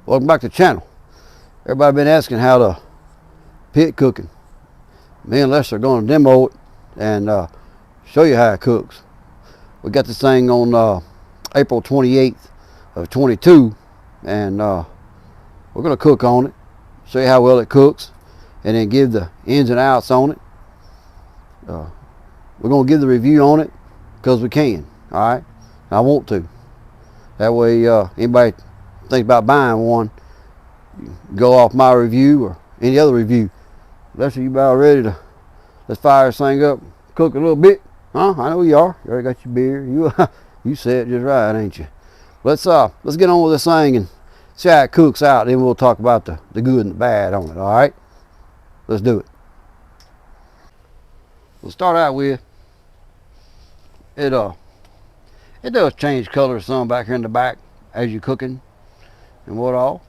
Welcome back to the channel. Everybody been asking how the pit cooking. Me and Lester are going to demo it and show you how it cooks. We got this thing on April 28th of 22, and we're going to cook on it, show you how well it cooks, and then give the ins and outs on it. We're going to give the review on it because we can. All right, I want to. That way, anybody thinks about buying one, go off my review or any other review. Lester, you about ready to let's fire this thing up, cook a little bit? Huh? I know you are. You already got your beer. You said it just right, ain't you? Let's get on with this thing and see how it cooks out. Then we'll talk about the good and the bad on it. All right, let's do it. We'll start out with it does change color some back here in the back as you're cooking and what all,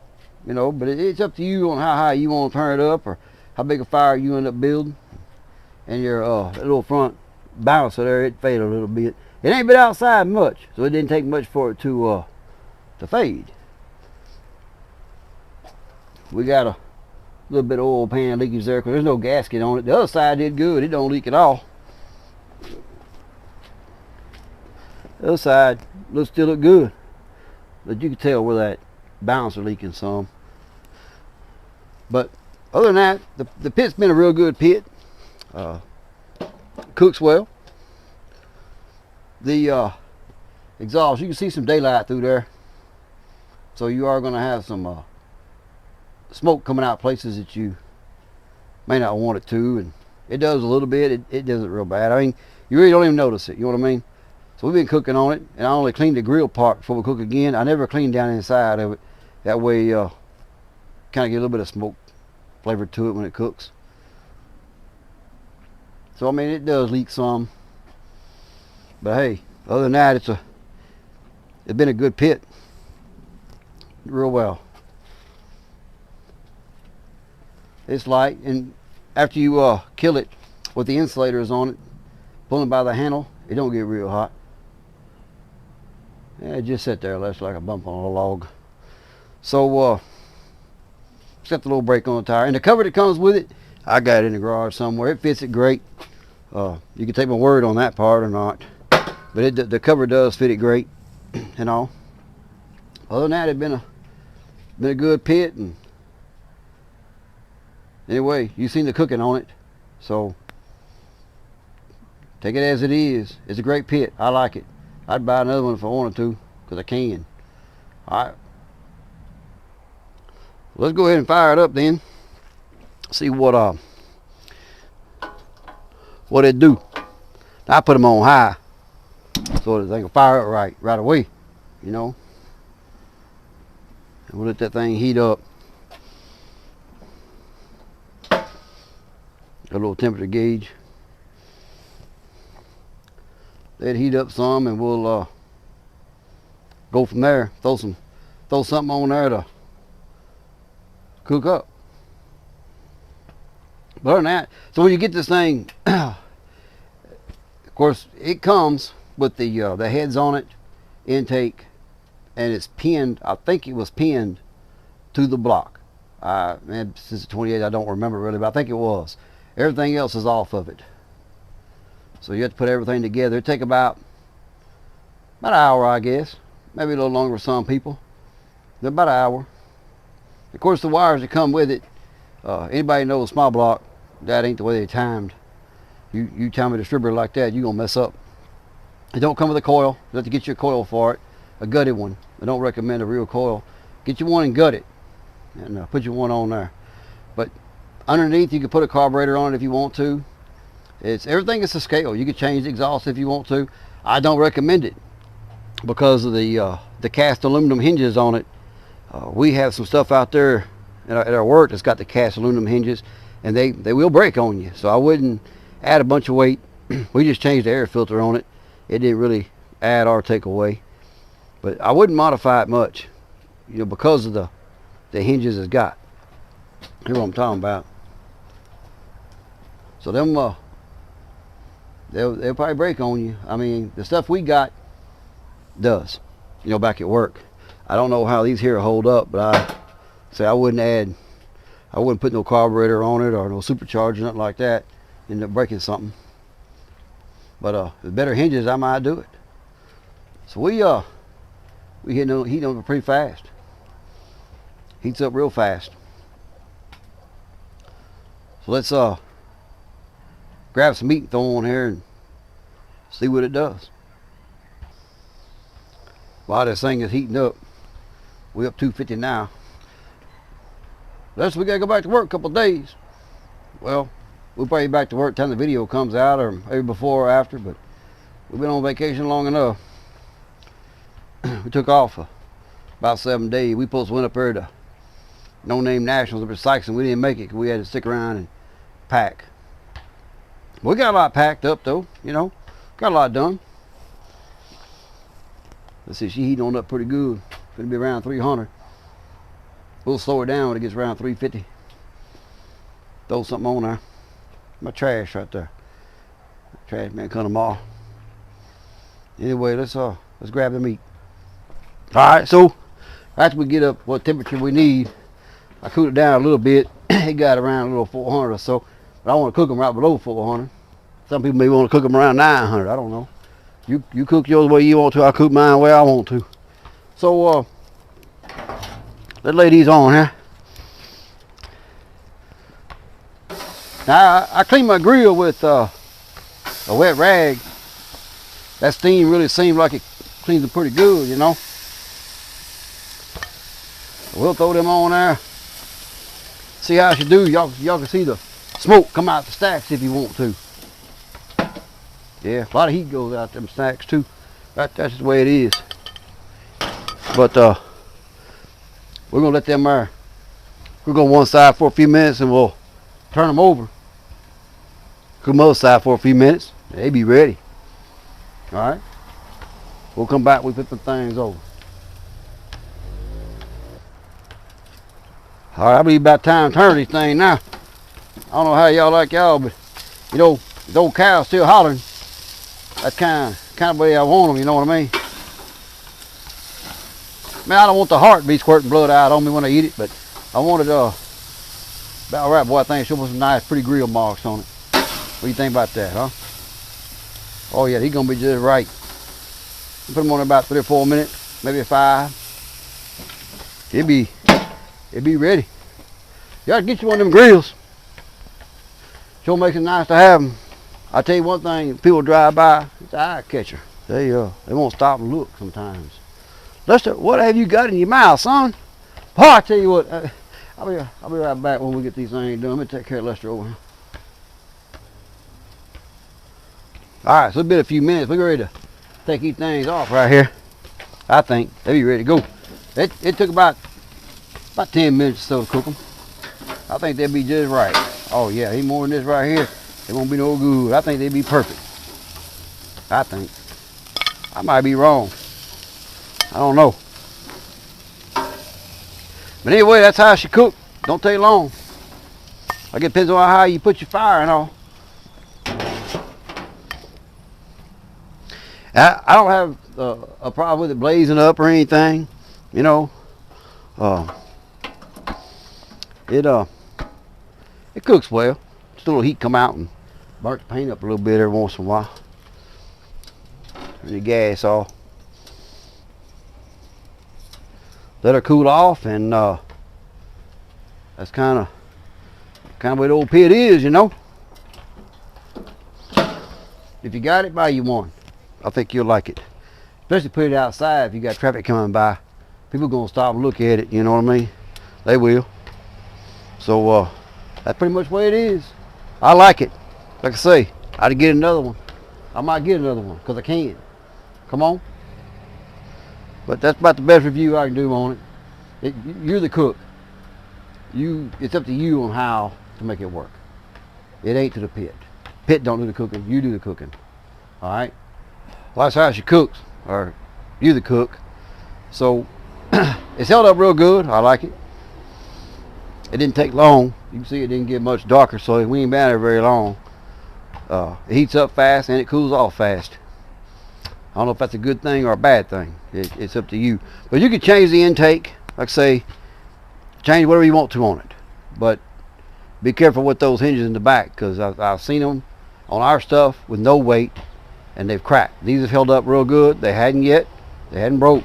you know, but it's up to you on how high you want to turn it up or how big a fire you end up building. And your little front balancer there, it faded a little bit. It ain't been outside much, so it didn't take much for it to fade. We got a little bit of oil pan leakage there because there's no gasket on it. The other side did good. It don't leak at all. The other side still look good, but you can tell where that balancer leaking some. But other than that, the pit's been a real good pit. Cooks well. The exhaust, you can see some daylight through there, so you are going to have some smoke coming out places that you may not want it to, and it does a little bit. It doesn't real bad. I mean, you really don't even notice it, you know what I mean? So we've been cooking on it, and I only cleaned the grill part before we cook again. I never cleaned down inside of it. That way kind of get a little bit of smoke flavor to it when it cooks. So I mean, it does leak some, but hey, other than that, it's been a good pit, real well. It's light, and after you kill it with the insulators on it, pulling by the handle, it don't get real hot. Yeah, it just sit there, less like a bump on a log. So it's got the little brake on the tire, and the cover that comes with it, I got it in the garage somewhere. It fits it great. You can take my word on that part or not, but the cover does fit it great and all. Other than that, it's been a good pit. And anyway, you've seen the cooking on it, so take it as it is. It's a great pit. I like it. I'd buy another one if I wanted to, because I can. All right, let's go ahead and fire it up then. See what it do. I put them on high so that they can fire up right away, you know. And we'll let that thing heat up. Got a little temperature gauge. Let it heat up some, and we'll go from there. Throw something on there to cook up. But other than that, so when you get this thing, of course, it comes with the heads on it, intake, and it's pinned. I think it was pinned to the block. Man, since the 28th, I don't remember really, but I think it was. Everything else is off of it. So you have to put everything together. It take about an hour, I guess. Maybe a little longer for some people. They're about an hour. Of course, the wires that come with it, anybody knows small block, that ain't the way they timed. You time a distributor like that, you're gonna mess up. It don't come with a coil. You have to get your coil for it, a gutted one. I don't recommend a real coil. Get you one and gut it, and put your one on there. But underneath, you can put a carburetor on it if you want to. Everything is to scale. You can change the exhaust if you want to. I don't recommend it because of the cast aluminum hinges on it. We have some stuff out there at our work that's got the cast aluminum hinges, and they will break on you. So I wouldn't add a bunch of weight. We just changed the air filter on it. It didn't really add or take away, but I wouldn't modify it much, you know, because of the hinges it's got. Here's what I'm talking about. So them they'll probably break on you. I mean, the stuff we got does, you know, back at work. I don't know how these here hold up, but say I wouldn't put no carburetor on it or no supercharger, nothing like that. End up breaking something. But with better hinges, I might do it. So we heat on it pretty fast. Heats up real fast. So let's grab some meat and throw on here and see what it does. While this thing is heating up, we're up 250 now. Unless we gotta go back to work a couple of days. Well, we'll probably be back to work time the video comes out, or maybe before or after, but we've been on vacation long enough. We took off about 7 days. We supposed to went up there to No Name Nationals up at Sykes, and we didn't make it because we had to stick around and pack. We got a lot packed up though, you know, got a lot done. Let's see, she heating on up pretty good. Gonna be around 300. We'll slow her down when it gets around 350. Throw something on there. My trash right there. Trash man cut them off. Anyway, let's grab the meat. Alright, so after we get up what temperature we need, I cooled it down a little bit. It got around a little 400 or so. But I want to cook them right below 400. Some people may want to cook them around 900. I don't know. You cook yours the way you want to. I cook mine the way I want to. So let's lay these on here. Now I clean my grill with a wet rag. That steam really seems like it cleans it pretty good, you know. We'll throw them on there. See how she do. Y'all can see the smoke come out the stacks if you want to. Yeah, a lot of heat goes out them stacks too. That's just the way it is. But we're gonna let them there. We're gonna one side for a few minutes and we'll turn them over. Cook them other side for a few minutes. They be ready. All right. We'll come back. We put the things over. All right, I believe about time to turn these things now. I don't know how y'all like y'all, but you know, the old cow's still hollering. That's kind of the way I want them, you know what I mean? Man, I don't want the heart be squirting blood out on me when I eat it, but I wanted about right, boy. I think she'll put some nice, pretty grill marks on it. What do you think about that, huh? Oh yeah, he's gonna be just right. Put him on about 3 or 4 minutes, maybe 5. It'll be ready. You gotta get you one of them grills. Sure makes it nice to have them. I tell you one thing, people drive by, it's an eye catcher. They won't stop and look sometimes. Lester, what have you got in your mouth, son? Oh, I tell you what, I'll be right back when we get these things done. Let me take care of Lester over here. All right, so it's been a few minutes. We're ready to take these things off right here. I think they'll be ready to go. It took about 10 minutes or so to cook them. I think they'll be just right. Oh yeah, any more than this right here, it won't be no good. I think they'll be perfect. I think. I might be wrong. I don't know. But anyway, that's how she cook. Don't take long. I guess it depends on how you put your fire and all. I don't have a problem with it blazing up or anything. You know. It cooks well. Just a little heat come out and burnt the paint up a little bit every once in a while. Turn the gas off. Let her cool off, and that's kind of what the old pit is, you know. If you got it, buy you one. I think you'll like it. Especially put it outside if you got traffic coming by. People gonna stop and look at it, you know what I mean? They will. So that's pretty much the way it is. I like it. Like I say, I'd get another one. I might get another one because I can. Come on. But that's about the best review I can do on it. You're the cook. It's up to you on how to make it work. It ain't to the pit. Pit don't do the cooking. You do the cooking. All right. Well, that's how she cooks, or you the cook. So it's held up real good. I like it. It didn't take long. You can see it didn't get much darker, so we ain't been there very long. It heats up fast and it cools off fast. I don't know if that's a good thing or a bad thing. It's up to you. But you can change the intake. Like I say, change whatever you want to on it, but be careful with those hinges in the back, because I've seen them on our stuff with no weight and they've cracked. These have held up real good. They hadn't broke.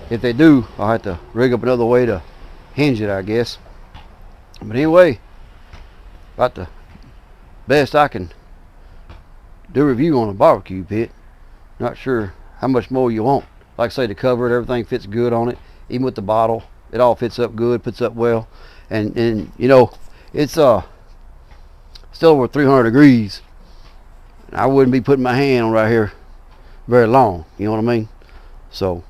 If they do, I'll have to rig up another way to hinge it, I guess. But anyway, about the best I can do a review on a barbecue pit. Not sure how much more you want. Like I say, the cover, everything fits good on it. Even with the bottle, it all fits up good, puts up well. And you know, it's still over 300 degrees. I wouldn't be putting my hand on right here very long, you know what I mean? So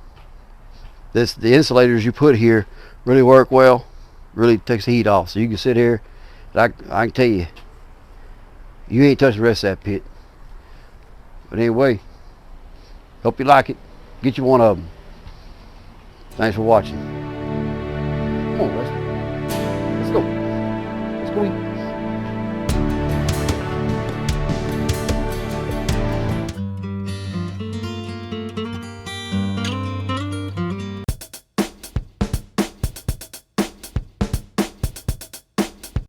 the insulators you put here really work well, really takes the heat off. So you can sit here, I can tell you, you ain't touching the rest of that pit. But anyway, hope you like it. Get you one of them. Thanks for watching. Come on, let's go. Let's go eat.